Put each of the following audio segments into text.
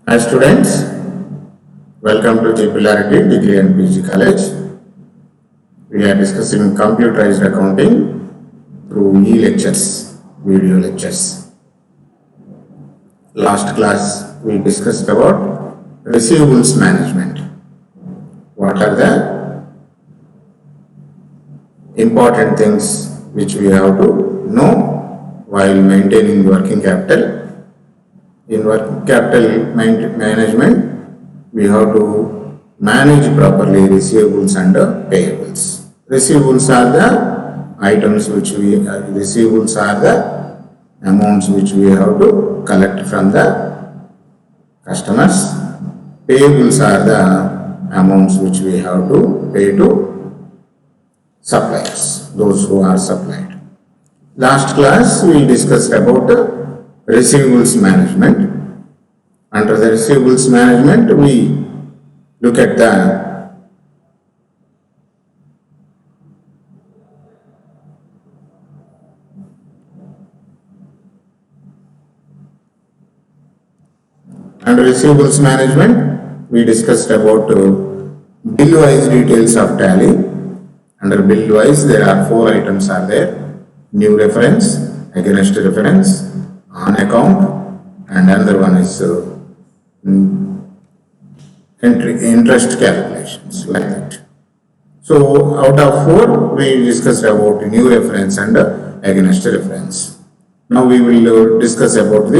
Hi students, welcome to Popularity Degree and PG College. We are discussing computerized accounting through e-lectures, video lectures. Last class we discussed about receivables management. What are the important things which we have to know while maintaining working capital? In working capital management, we have to manage properly receivables and payables. Receivables are the items which receivables are the amounts which we have to collect from the customers. Payables are the amounts which we have to pay to suppliers, those who are supplied. Last class we discussed about receivables management. Under the receivables management, we look at the under receivables management, we discussed about bill-wise details of tally. Under bill-wise, there are 4 items are there: new reference, against reference, on account, and another one is interest calculations, like that. So out of 4, we discussed about new reference and against reference. Now we will discuss about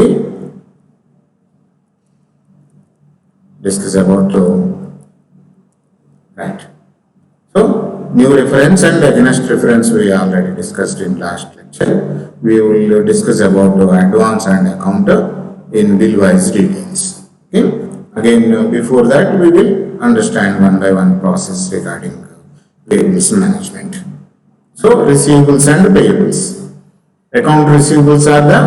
right. So new reference and against reference we already discussed in last lecture. We will discuss about advance and account in bill-wise details. Okay. Again, before that, we will understand one by one process regarding payables management. So receivables and payables. Account receivables are the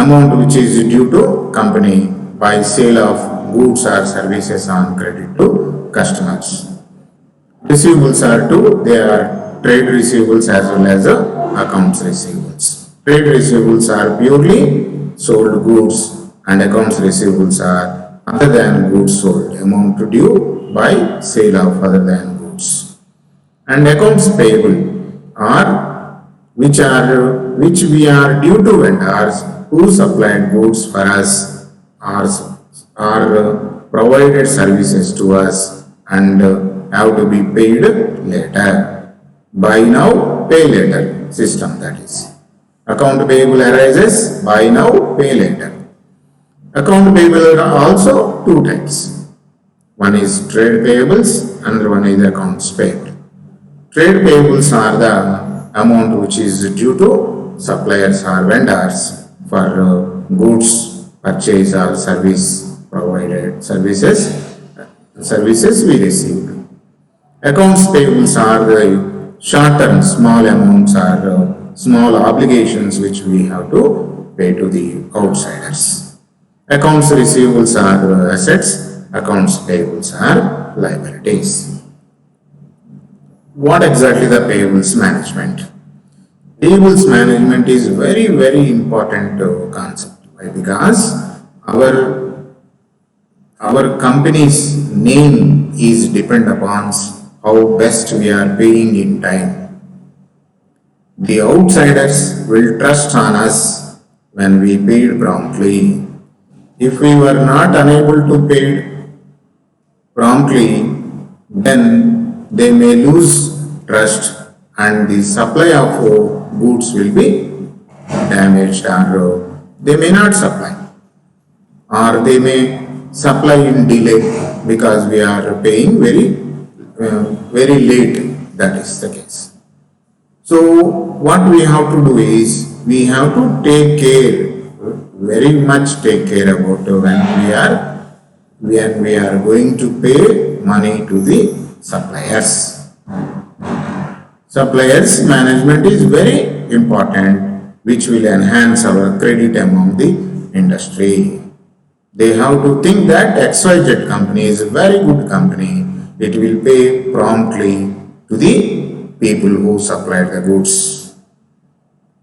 amount which is due to company by sale of goods or services on credit to customers. Receivables are two, they are trade receivables as well as accounts receivables. Trade receivables are purely sold goods and accounts receivables are other than goods sold, amount due by sale of other than goods. And accounts payable are which we are due to vendors who supplied goods for us or provided services to us and have to be paid later. Buy now, pay later system, that is. Account payable arises buy now, pay later. Account payable are also 2 types. One is trade payables, another one is accounts payable. Trade payables are the amount which is due to suppliers or vendors for goods purchase or service provided services we received. Accounts payables are the short-term small amounts or small obligations which we have to pay to the outsiders. Accounts receivables are assets, accounts payables are liabilities. What exactly the payables management? Payables management is very, very important concept. Why? Because our company's name is depend upon how best we are paying in time. The outsiders will trust on us when we paid promptly. If we were not unable to pay promptly, then they may lose trust and the supply of goods will be damaged, or they may not supply, or they may supply in delay because we are paying very late. That is the case. So what we have to do is we have to take care, very much take care about when we are going to pay money to the suppliers. Suppliers management is very important, which will enhance our credit among the industry. They have to think that XYZ company is a very good company. It will pay promptly to the people who supplied the goods.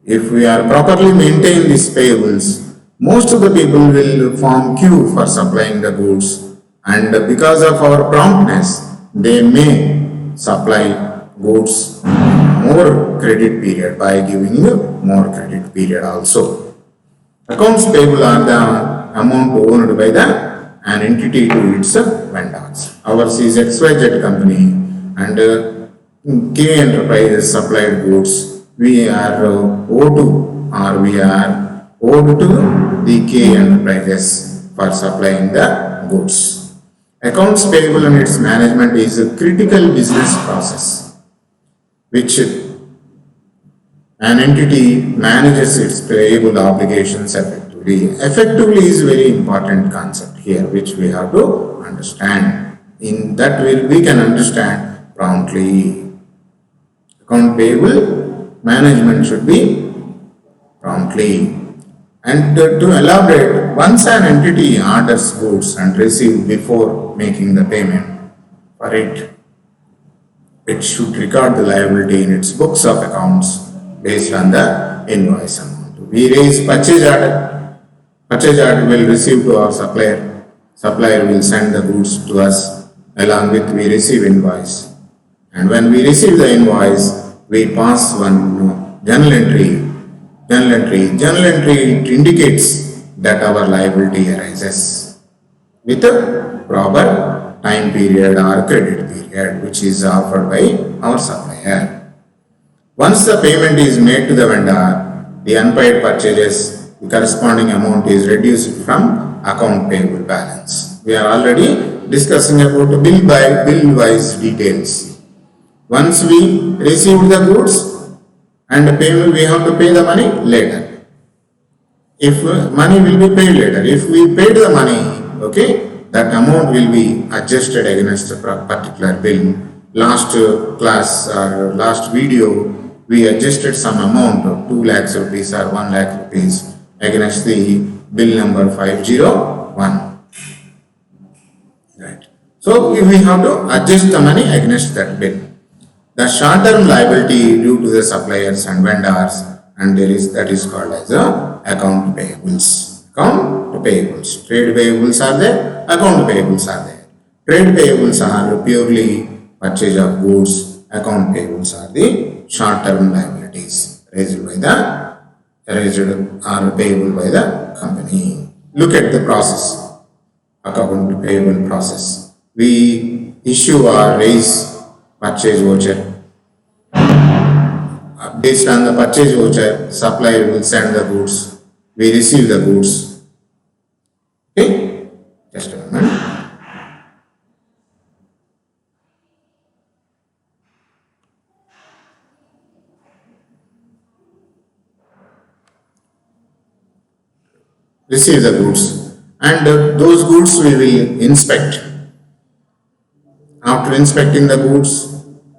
If we are properly maintain these payables, most of the people will form queue for supplying the goods, and because of our promptness, they may supply goods more credit period by giving more credit period also. Accounts payable are the amount owned by an entity to its vendors. Ours is XYZ company, and K Enterprises supplied goods. We are owed to, or we are owed to the K Enterprises for supplying the goods. Accounts payable and its management is a critical business process which an entity manages its payable obligations effectively. Effectively is very important concept here, which we have to understand. In that way, we can understand promptly. Account payable management should be promptly. And to elaborate, once an entity orders goods and receives before making the payment for it, it should record the liability in its books of accounts based on the invoice amount. We raise purchase order. Purchase order will receive to our supplier. Supplier will send the goods to us along with we receive invoice. And when we receive the invoice, we pass one journal entry. Journal entry it indicates that our liability arises with a proper time period or credit period which is offered by our supplier. Once the payment is made to the vendor, the unpaid purchases, the corresponding amount is reduced from account payable balance. We are already discussing about bill-wise details. Once we receive the goods and the payment, we have to pay the money later. If money will be paid later, if we paid the money, okay, that amount will be adjusted against a particular bill. Last class or last video, we adjusted some amount of 2 lakhs rupees or 1 lakh rupees against the bill number 501. Right. So we have to adjust the money against that bill. The short-term liability due to the suppliers and vendors, and that is called as account payables. Account payables. Trade payables are there. Account payables are there. Trade payables are purely purchase of goods. Account payables are the short-term liabilities raised or payable by the company. Look at the process. Account payable process. We issue or raise purchase voucher. Based on the purchase voucher, supplier will send the goods. We receive the goods. Okay? Just a moment. Receive the goods. And those goods we will inspect. After inspecting the goods,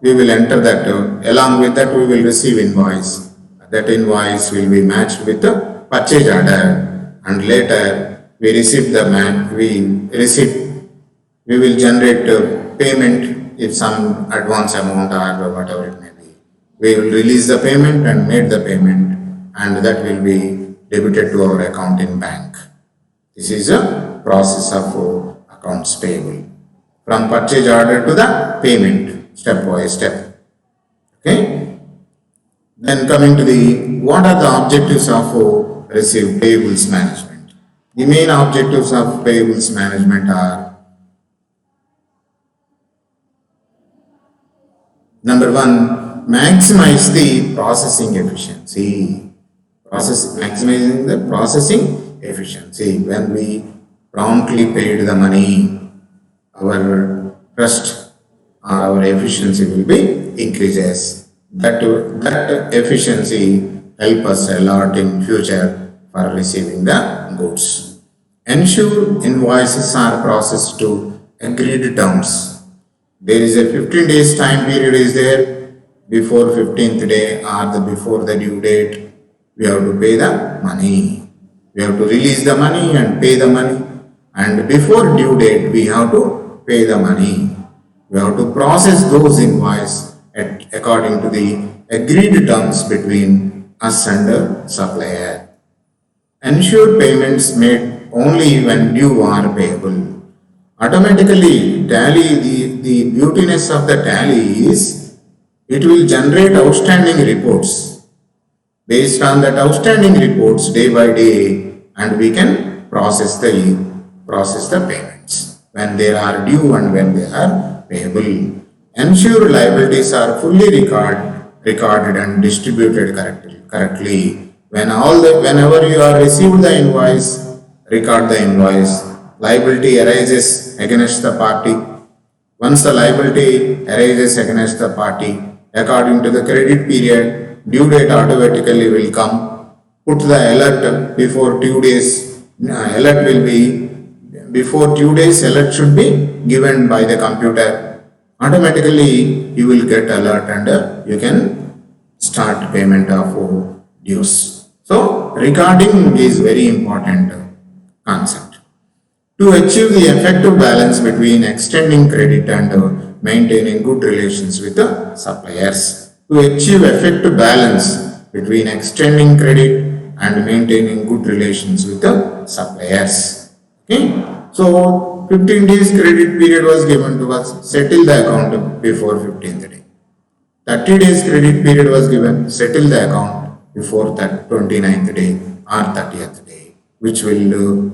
we will enter that. Along with that, we will receive invoice. That invoice will be matched with the purchase order, and later we receive the we will generate payment if some advance amount or whatever it may be. We will release the payment and make the payment, and that will be debited to our account in bank. This is a process of accounts payable. From purchase order to the payment, step by step. Okay. Then coming to what are the objectives of received payables management? The main objectives of payables management are: number one, maximize the processing efficiency. Maximizing the processing efficiency. When we promptly paid the money, our trust, our efficiency will be increases. That efficiency help us a lot in future for receiving the goods. Ensure invoices are processed to agreed terms. There is a 15 days time period is there. Before 15th day or before the due date, we have to pay the money. We have to release the money and pay the money. And before due date, we have to pay the money. We have to process those invoices according to the agreed terms between us and the supplier. ensure payments made only when due are payable. Automatically, tally, the beautiness of the tally is it will generate outstanding reports. Based on that outstanding reports day by day, and we can process the payments when they are due and when they are payable. Ensure liabilities are fully recorded and distributed correctly. Whenever you are received the invoice, record the invoice. Liability arises against the party. Once the liability arises against the party, according to the credit period, due date automatically will come. Put the alert before 2 days. Alert will be before 2 days. Alert should be given by the computer. Automatically, you will get alert and you can start payment of dues. So, recording is very important concept. To achieve the effective balance between extending credit and maintaining good relations with the suppliers. To achieve effective balance between extending credit and maintaining good relations with the suppliers. Okay. So 15 days credit period was given to us, settle the account before 15th day. 30 days credit period was given, settle the account before that 29th day or 30th day, which will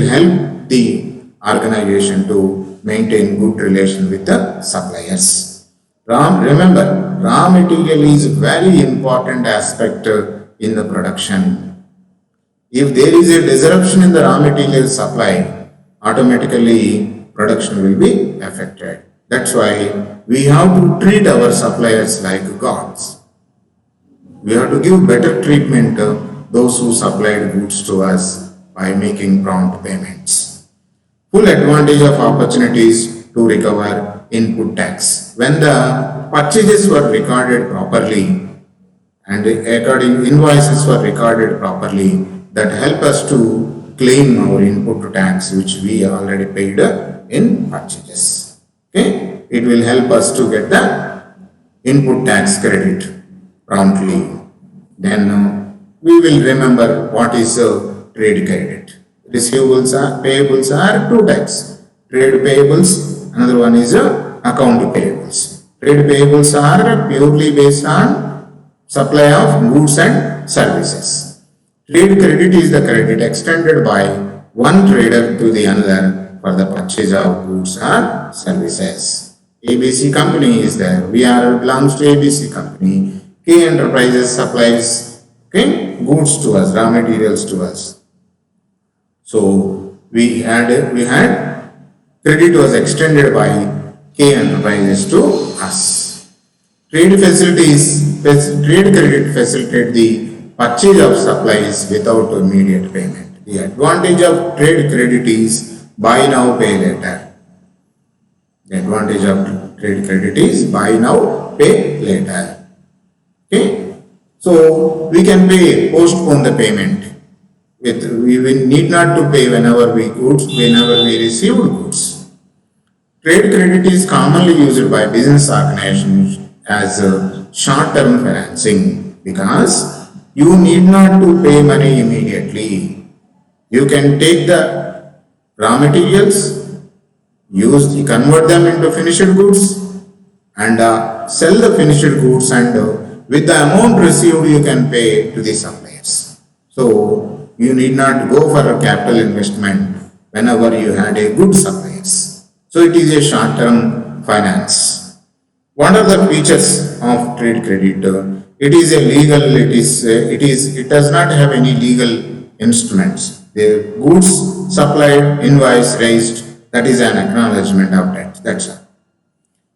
help the organization to maintain good relation with the suppliers. Remember, raw material is very important aspect in the production. If there is a disruption in the raw material supply, automatically production will be affected. That's why we have to treat our suppliers like gods. We have to give better treatment to those who supplied goods to us by making prompt payments. Full advantage of opportunities to recover input tax. When the purchases were recorded properly and according invoices were recorded properly, that help us to claim our input tax which we already paid in purchases. Okay, it will help us to get the input tax credit promptly. Then we will remember what is trade credit. Receivables are payables are two types. Trade payables, another one is account payables. Trade payables are purely based on supply of goods and services. Trade credit is the credit extended by one trader to the another for the purchase of goods or services. ABC company is there. VR belongs to ABC company. K Enterprises supplies goods to us, raw materials to us. So we had credit was extended by K Enterprises to us. Trade credit facilitate the purchase of supplies without immediate payment. The advantage of trade credit is buy now, pay later. The advantage of trade credit is buy now, pay later. Okay, so we can postpone the payment. We need not to pay whenever we receive goods. Trade credit is commonly used by business organizations as short-term financing because you need not to pay money immediately. You can take the raw materials, convert them into finished goods, and sell the finished goods, and with the amount received you can pay to the suppliers. So you need not go for a capital investment whenever you had a good suppliers. So it is a short-term finance. What are the features of trade credit? It is a legal. It does not have any legal instruments. The goods supplied, invoice raised, that is an acknowledgement of debt. That's all.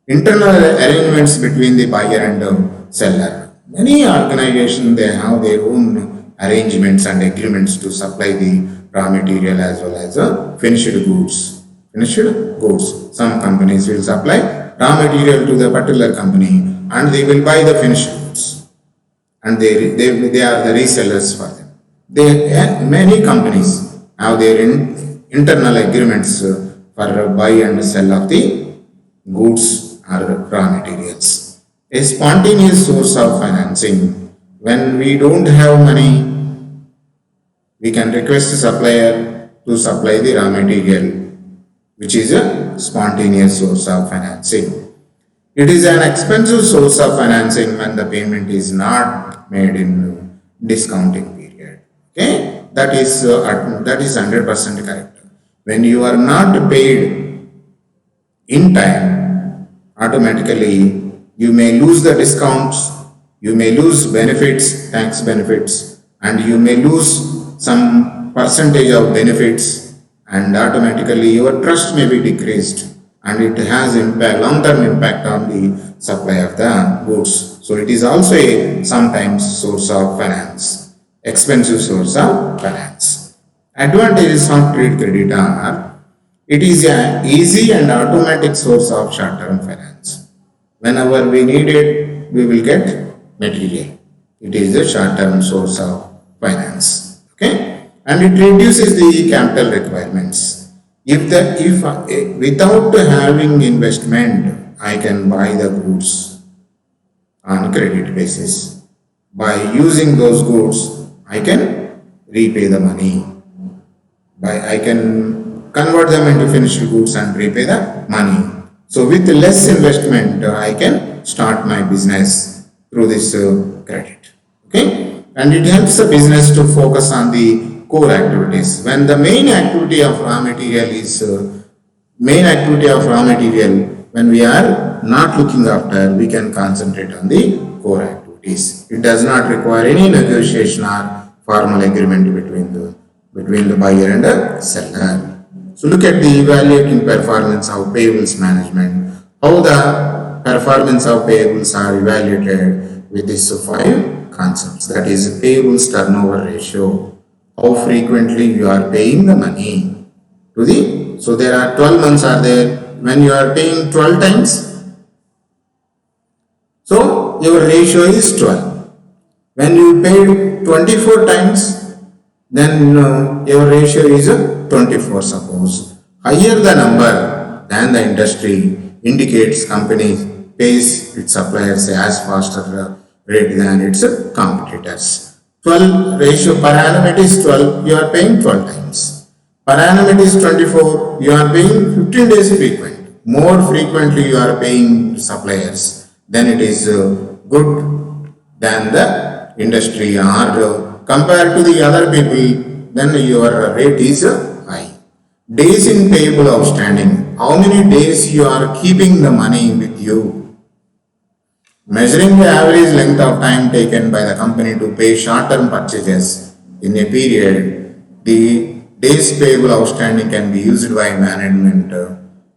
Internal arrangements between the buyer and the seller. Many organizations, they have their own arrangements and agreements to supply the raw material as well as finished goods. Some companies will supply raw material to the particular company and they will buy the finished goods. And they are the resellers for them. Many companies have their internal agreements for buy and sell of the goods or raw materials. A spontaneous source of financing. When we don't have money, We can request the supplier to supply the raw material, which is a spontaneous source of financing. It is an expensive source of financing when the payment is not made in discounting period. Okay, that is 100% correct. When you are not paid in time, automatically you may lose the discounts, you may lose benefits, tax benefits, and you may lose some percentage of benefits, and automatically your trust may be decreased, and it has impact, long-term impact on the supply of the goods. So it is also a sometimes source of finance, expensive source of finance. Advantages of trade credit are: it is an easy and automatic source of short-term finance. Whenever we need it, we will get material. It is a short-term source of finance. Okay, and it reduces the capital requirements. If without having investment, I can buy the goods on credit basis. By using those goods, I can repay the money. I can convert them into finished goods and repay the money. So with less investment, I can start my business through this credit. Okay, and it helps the business to focus on the core activities. When the main activity of raw material is when we are not looking after, we can concentrate on the core activities. It does not require any negotiation or formal agreement between the buyer and the seller. So look at the evaluating performance of payables management. How the performance of payables are evaluated with these 5 concepts. That is payables turnover ratio. How frequently you are paying the money to the, so there are 12 months are there, when you are paying 12 times, so your ratio is 12. When you pay 24 times, then your ratio is 24, suppose. Higher the number than the industry indicates company pays its suppliers as faster rate than its competitors. 12 ratio per annum it is 12, you are paying 12 times. Per annum it is 24, you are paying 15 days frequent. More frequently you are paying suppliers, then it is good than the industry, or compared to the other people, then your rate is high. Days in payable outstanding, how many days you are keeping the money with you. Measuring the average length of time taken by the company to pay short-term purchases in a period, the days payable outstanding can be used by management.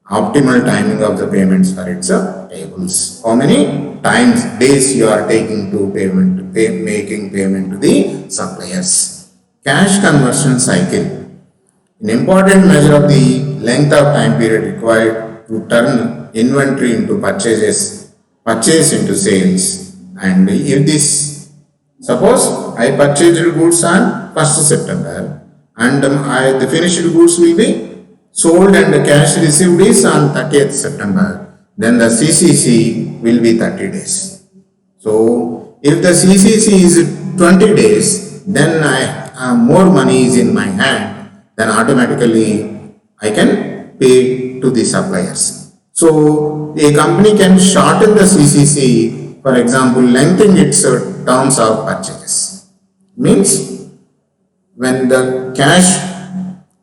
Optimal timing of the payments for its payables. How many times, days you are taking to making payment to the suppliers. Cash conversion cycle. An important measure of the length of time period required to turn inventory into purchase into sales. And if this, suppose I purchased goods on 1st September and the finished goods will be sold and the cash received is on 30th September, then the CCC will be 30 days. So if the CCC is 20 days, then more money is in my hand, then automatically I can pay to the suppliers. So a company can shorten the CCC, for example, lengthen its terms of purchases. Means when the cash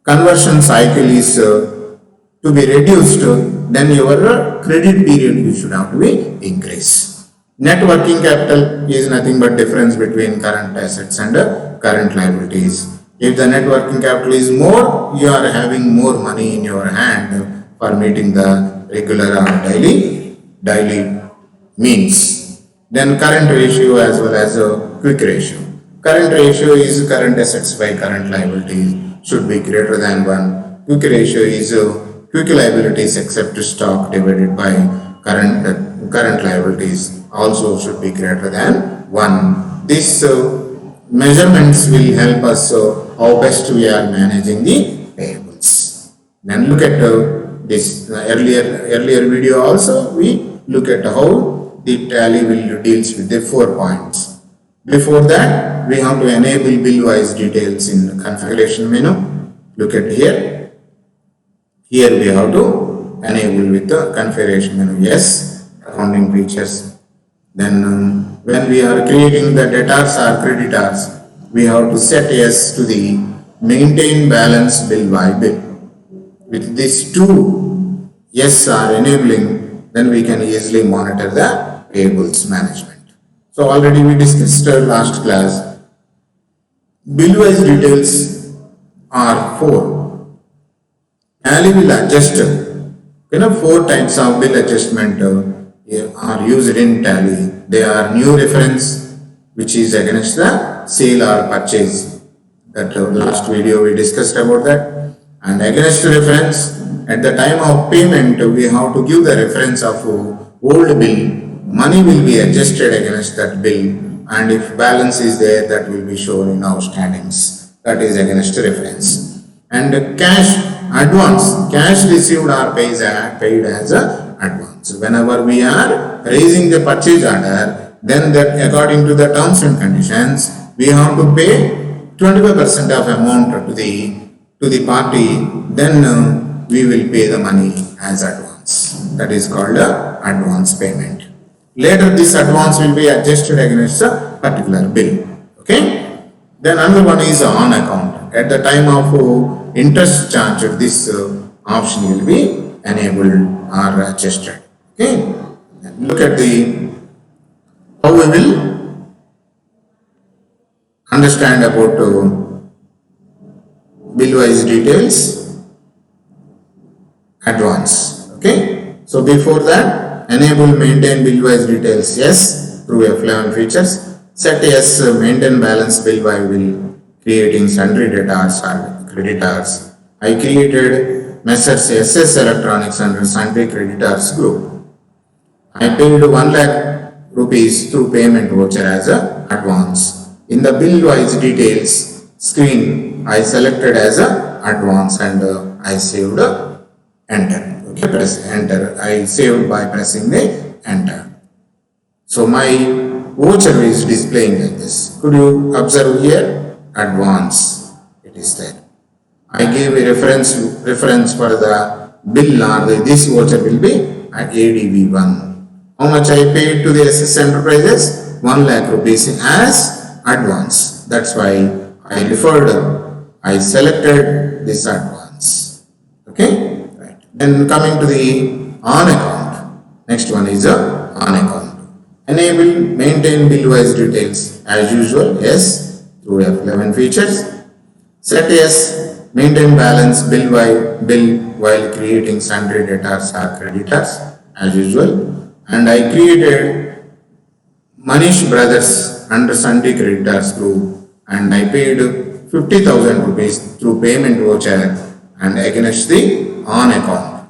conversion cycle is to be reduced, then your credit period you should have to be increased. Net working capital is nothing but difference between current assets and current liabilities. If the net working capital is more, you are having more money in your hand for meeting the regular or daily means. Then current ratio as well as a quick ratio. Current ratio is current assets by current liabilities should be greater than 1. Quick ratio is quick liabilities except stock divided by current liabilities also should be greater than 1. These measurements will help us how best we are managing the payables. Then look at this earlier video also, we look at how the tally will deals with the 4 points. Before that, we have to enable bill-wise details in the configuration menu. Look at here. Here we have to enable with the configuration menu. Yes, accounting features. Then when we are creating the debtors or creditors, we have to set yes to the maintain balance bill by bill. With these two yes are enabling, then we can easily monitor the payables management. So already we discussed last class, bill-wise details are 4. Tally will adjust, four types of bill adjustment are used in Tally. They are new reference, which is against the sale or purchase. That last video we discussed about that. And against reference, at the time of payment, we have to give the reference of old bill. Money will be adjusted against that bill, and if balance is there, that will be shown in outstandings. That is against reference. And cash advance, cash received or paid as a advance. Whenever we are raising the purchase order, then that according to the terms and conditions, we have to pay 25% of amount to the party. Then we will pay the money as advance. That is called advance payment. Later this advance will be adjusted against a particular bill. Okay. Then another one is on account. At the time of interest charge, this option will be enabled or adjusted. Okay. Look at how we will understand about bill-wise details, advance. Okay. So before that, enable maintain bill-wise details, yes, through F11 features. Set yes, maintain balance bill by bill, creating sundry debtors or creditors. I created Messrs SS Electronics under sundry creditors group. I paid 1 lakh rupees through payment voucher as a advance. In the bill-wise details screen, I selected as a advance and I saved enter. Okay, press enter. I saved by pressing the enter. So my voucher is displaying like this. Could you observe here? Advance. It is there. I gave a reference for the bill or this voucher will be at ADV1. How much I paid to the SS Enterprises? 1 lakh rupees as advance. That's why I selected this advance. Okay. Then coming to the on account, next one is on account. Enable maintain bill-wise details as usual, yes, through F11 features. Set yes, maintain balance bill by bill while creating sundry debtors or creditors as usual. And I created Manish Brothers under sundry creditors group and I paid 50,000 rupees through payment voucher and against the on account.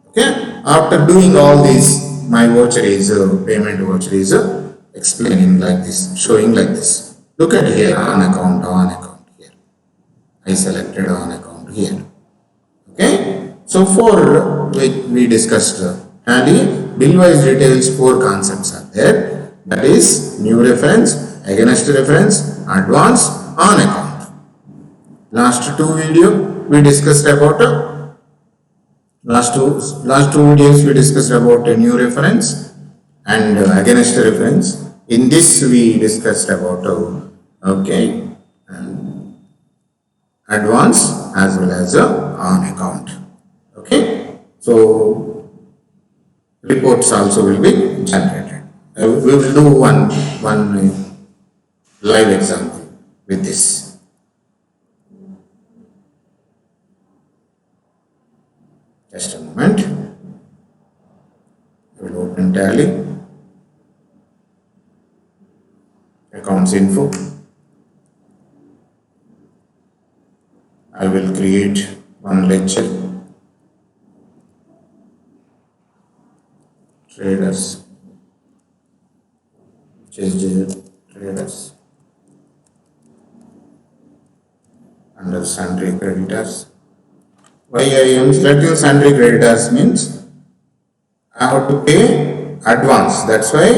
Okay. After doing all this, my voucher is payment voucher is explaining like this, showing like this. Look at here, on account here. I selected on account here. Okay. So for we discussed Tally bill-wise details, 4 concepts are there. That is new reference, against reference, advance, on account. Last 2 video we discussed about last two videos we discussed about a new reference and against reference. In this we discussed about advance as well as on account. Okay, so reports also will be generated. We will do one live example with this. Just a moment. I will open Tally. Accounts info. I will create one lecture. Traders. Traders. Under sundry creditors. Why I am selecting sundry creditors means I have to pay advance. That's why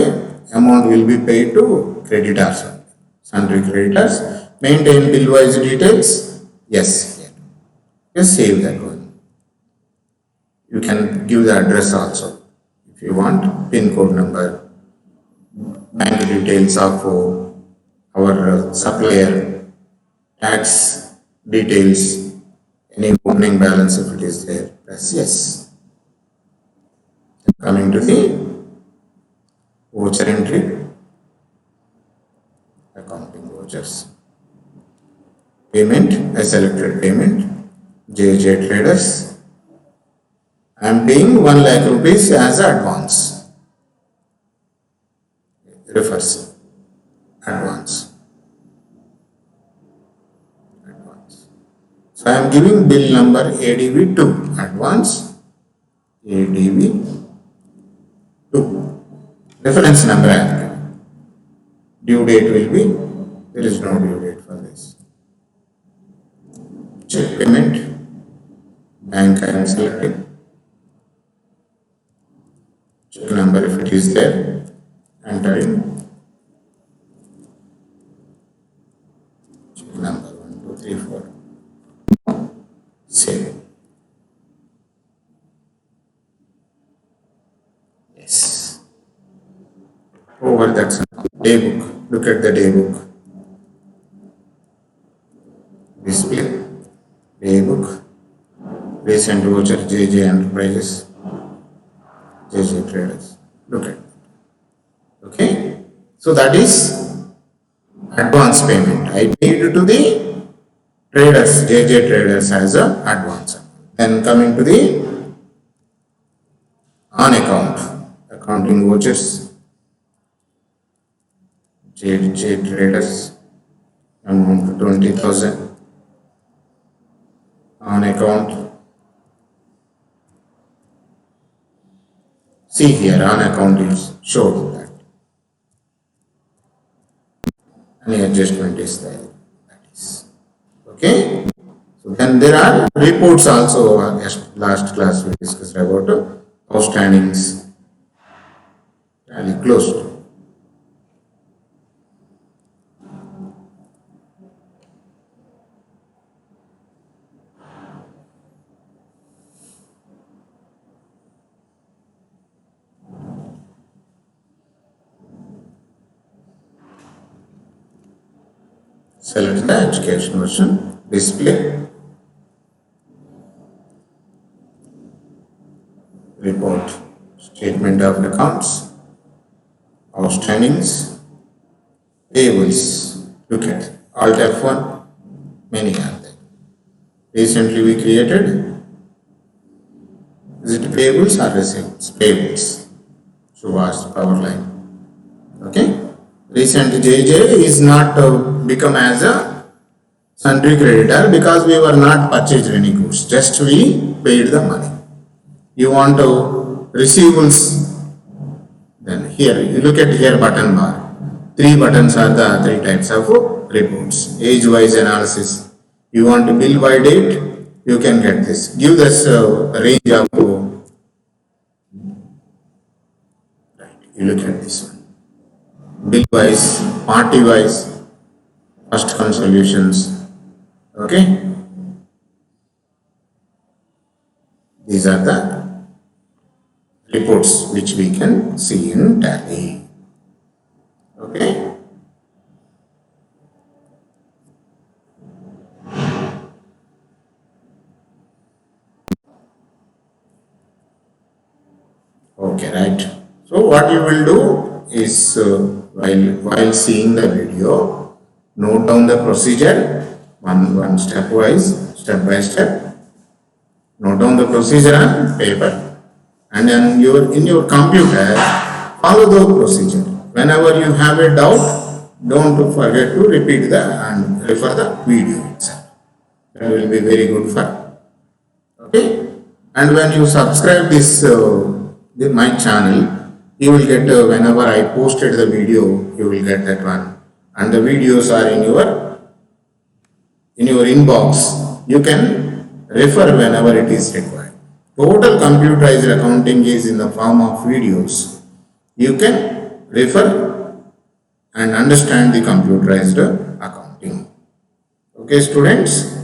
amount will be paid to creditors, sundry creditors. Maintain bill-wise details. Yes, just save that one. You can give the address also if you want, PIN code number, bank details of our supplier, tax details, any opening balance if it is there. Press yes. Coming to the voucher entry, accounting vouchers. Payment, I selected payment, JJ Traders. I am paying 1 lakh rupees as advance. Refers advance. So I am giving bill number ADV 2, advance ADV 2. Reference number I am giving. Due date will be, there is no due date for this. Check payment, bank I am selecting. Check number if it is there, enter in. Check number 1, 2, 3, 4. Save. Yes. Over that day book. Look at the day book. Display. Day book. Recent voucher JJ Enterprises. JJ Traders. Look at it. Okay. So that is advance payment. I paid to the traders, JJ Traders as a advance. Then coming to the on account, accounting vouchers, JJ Traders, amount to 20,000. On account. See here, on account is shown that. Any adjustment is there. That is. Okay. So then there are reports also. Last class we discussed about outstandings. Tally closed. Select the education version, display, report, statement of accounts, outstandings, payables. Look at it. Alt F1, many are there. Recently we created, is it payables or receivables? Payables. Subhash power line. Okay. Recent JJ is not become as a sundry creditor because we were not purchased any goods, just we paid the money. You want to receivables, then here you look at here button bar. 3 buttons are the 3 types of reports. Age wise analysis. You want to bill by date, you can get this. Give this range of right. You look at this one. Bill wise, party wise, first come solutions. Okay. These are the reports which we can see in Tally. Okay. Okay, right. So what you will do is while seeing the video, note down the procedure one step by step. Note down the procedure on paper, and then in your computer follow the procedure. Whenever you have a doubt, don't forget to repeat and refer the video itself. That will be very good for. Okay. And when you subscribe this my channel, you will get whenever I posted the video, you will get that one, and the videos are in your inbox. You can refer whenever it is required. Total computerized accounting is in the form of videos. You can refer and understand the computerized accounting. Okay, students.